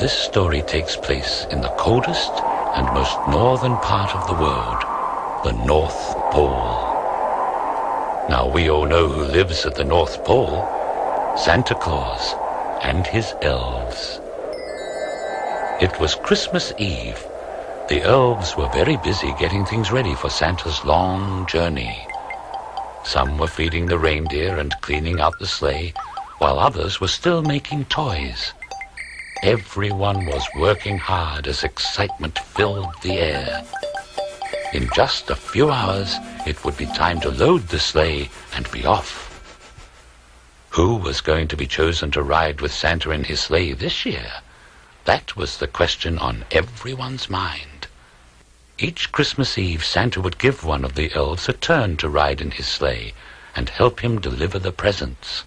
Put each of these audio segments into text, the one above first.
This story takes place in the coldest and most northern part of the world, the North Pole. Now we all know who lives at the North Pole: Santa Claus and his elves. It was Christmas Eve. The elves were very busy getting things ready for Santa's long journey. Some were feeding the reindeer and cleaning out the sleigh, while others were still making toys. Everyone was working hard as excitement filled the air. In just a few hours, it would be time to load the sleigh and be off. Who was going to be chosen to ride with Santa in his sleigh this year? That was the question on everyone's mind. Each Christmas Eve, Santa would give one of the elves a turn to ride in his sleigh and help him deliver the presents.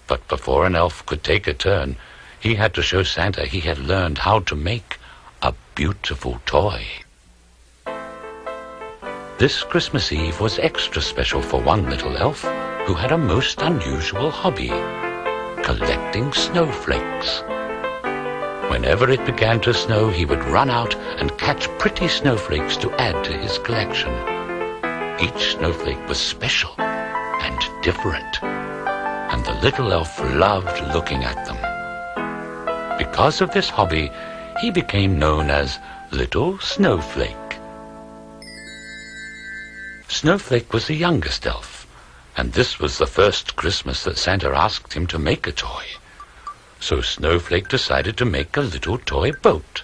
But before an elf could take a turn, he had to show Santa he had learned how to make a beautiful toy. This Christmas Eve was extra special for one little elf who had a most unusual hobby: collecting snowflakes. Whenever it began to snow, he would run out and catch pretty snowflakes to add to his collection. Each snowflake was special and different, and the little elf loved looking at them. Because of this hobby, he became known as Little Snowflake. Snowflake was the youngest elf, and this was the first Christmas that Santa asked him to make a toy. So Snowflake decided to make a little toy boat.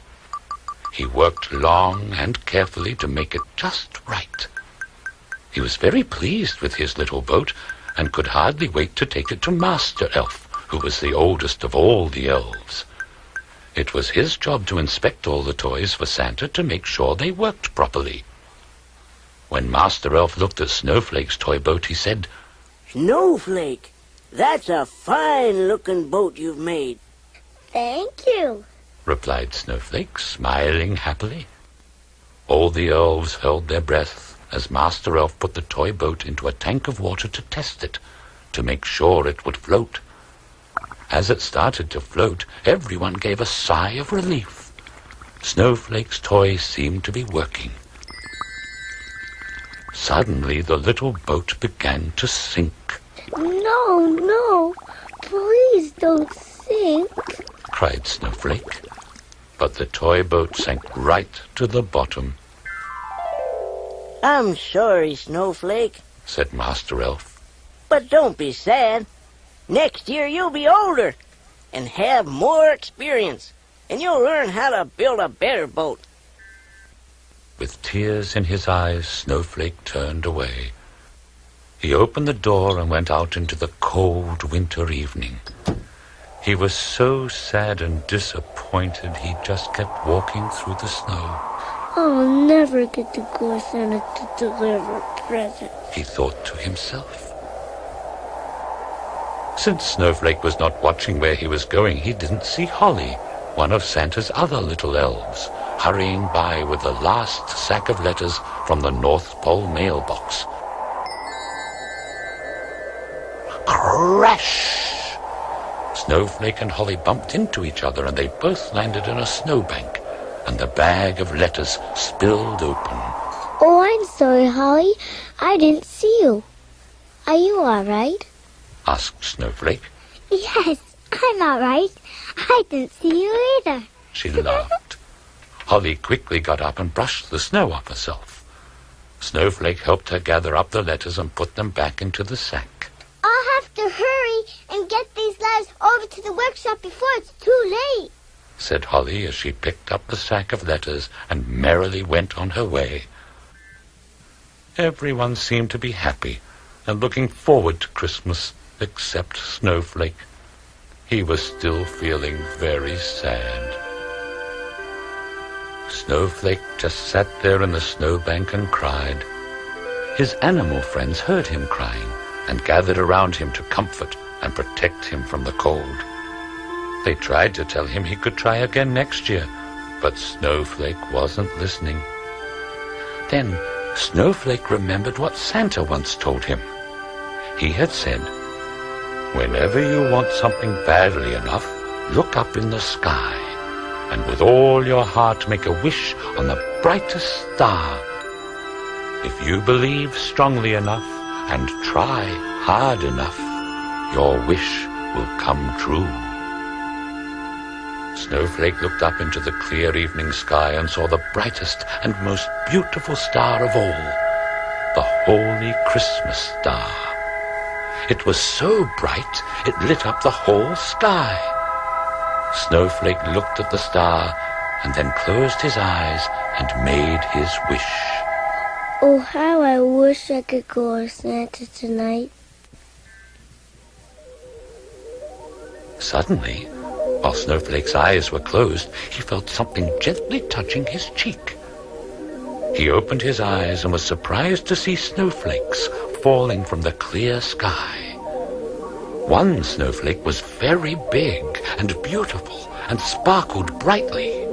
He worked long and carefully to make it just right. He was very pleased with his little boat and could hardly wait to take it to Master Elf, who was the oldest of all the elves. It was his job to inspect all the toys for Santa to make sure they worked properly. When Master Elf looked at Snowflake's toy boat, he said, "Snowflake, that's a fine-looking boat you've made." "Thank you," replied Snowflake, smiling happily. All the elves held their breath as Master Elf put the toy boat into a tank of water to test it, to make sure it would float. As it started to float, everyone gave a sigh of relief. Snowflake's toy seemed to be working. Suddenly, the little boat began to sink. No, please don't sink," cried Snowflake. But the toy boat sank right to the bottom. "I'm sorry, Snowflake, said Master Elf. but don't be sad. Next year you'll be older and have more experience, and you'll learn how to build a better boat." With tears in his eyes, Snowflake turned away. He opened the door and went out into the cold winter evening. He was so sad and disappointed he just kept walking through the snow. "I'll never get to go with Santa to deliver presents," he thought to himself. Since Snowflake was not watching where he was going, he didn't see Holly, one of Santa's other little elves, hurrying by with the last sack of letters from the North Pole mailbox. Crash! Snowflake and Holly bumped into each other, and they both landed in a snowbank, and the bag of letters spilled open. "Oh, I'm sorry, Holly. I didn't see you. Are you all right?" asked Snowflake. "Yes, I'm all right. I didn't see you either." She laughed. Holly quickly got up and brushed the snow off herself. Snowflake helped her gather up the letters and put them back into the sack. "I'll have to hurry and get these letters over to the workshop before it's too late," said Holly as she picked up the sack of letters and merrily went on her way. Everyone seemed to be happy and looking forward to Christmas, except Snowflake. He was still feeling very sad. Snowflake just sat there in the snowbank and cried. His animal friends heard him crying and gathered around him to comfort and protect him from the cold. They tried to tell him he could try again next year, but Snowflake wasn't listening. Then Snowflake remembered what Santa once told him. He had said, "Whenever you want something badly enough, look up in the sky and with all your heart make a wish on the brightest star. If you believe strongly enough and try hard enough, your wish will come true. Snowflake looked up into the clear evening sky and saw the brightest and most beautiful star of all, the Holy Christmas Star. It was so bright it lit up the whole sky. Snowflake looked at the star and then closed his eyes and made his wish. Oh, how I wish I could go to Santa tonight. Suddenly, while Snowflake's eyes were closed, he felt something gently touching his cheek. He opened his eyes and was surprised to see snowflakes falling from the clear sky. One snowflake was very big and beautiful and sparkled brightly.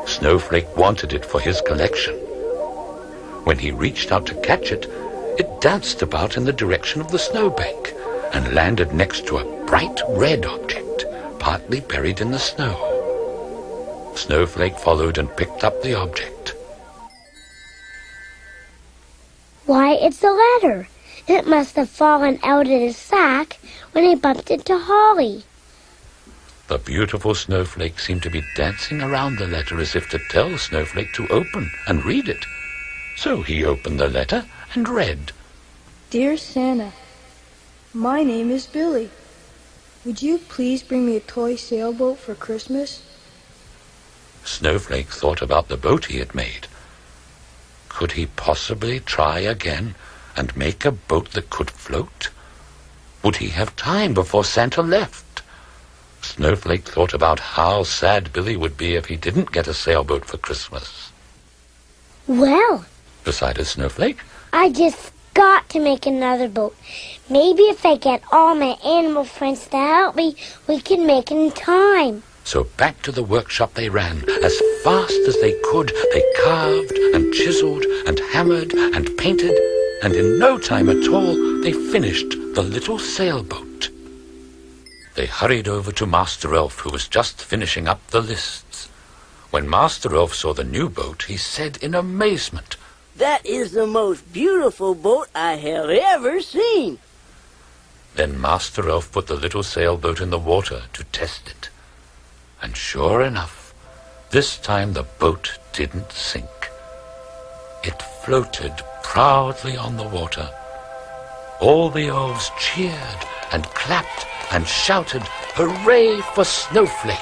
Snowflake wanted it for his collection. When he reached out to catch it, it danced about in the direction of the snowbank and landed next to a bright red object, partly buried in the snow. Snowflake followed and picked up the object. Why, it's a letter. It must have fallen out of his sack when he bumped into Holly. The beautiful snowflake seemed to be dancing around the letter as if to tell Snowflake to open and read it. So he opened the letter and read, Dear Santa, my name is Billy. Would you please bring me a toy sailboat for Christmas? Snowflake thought about the boat he had made. Could he possibly try again and make a boat that could float? Would he have time before Santa left? Snowflake thought about how sad Billy would be if he didn't get a sailboat for Christmas. Well, Decided Snowflake, I just got to make another boat. Maybe if I get all my animal friends to help me, we can make it in time. So back to the workshop they ran. As fast as they could, they carved and chiseled and hammered and painted, and in no time at all, they finished the little sailboat. They hurried over to Master Elf, who was just finishing up the lists. When Master Elf saw the new boat, he said in amazement, That is the most beautiful boat I have ever seen. Then Master Elf put the little sailboat in the water to test it. And sure enough, this time the boat didn't sink. It floated proudly on the water. All the elves cheered and clapped and shouted, Hooray for Snowflake!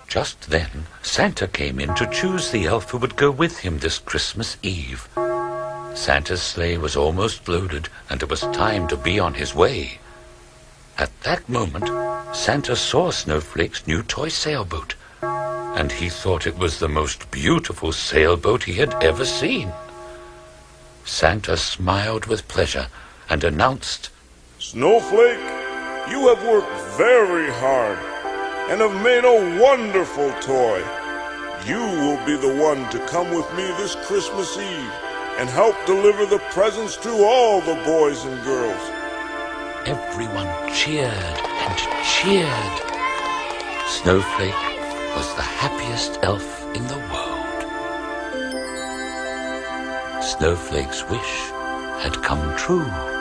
Just then, Santa came in to choose the elf who would go with him this Christmas Eve. Santa's sleigh was almost loaded, and it was time to be on his way. At that moment, Santa saw Snowflake's new toy sailboat, and he thought it was the most beautiful sailboat he had ever seen. Santa smiled with pleasure and announced, Snowflake, you have worked very hard and have made a wonderful toy. You will be the one to come with me this Christmas Eve and help deliver the presents to all the boys and girls. Everyone cheered and cheered. Snowflake was the happiest elf in the world. Snowflake's wish had come true.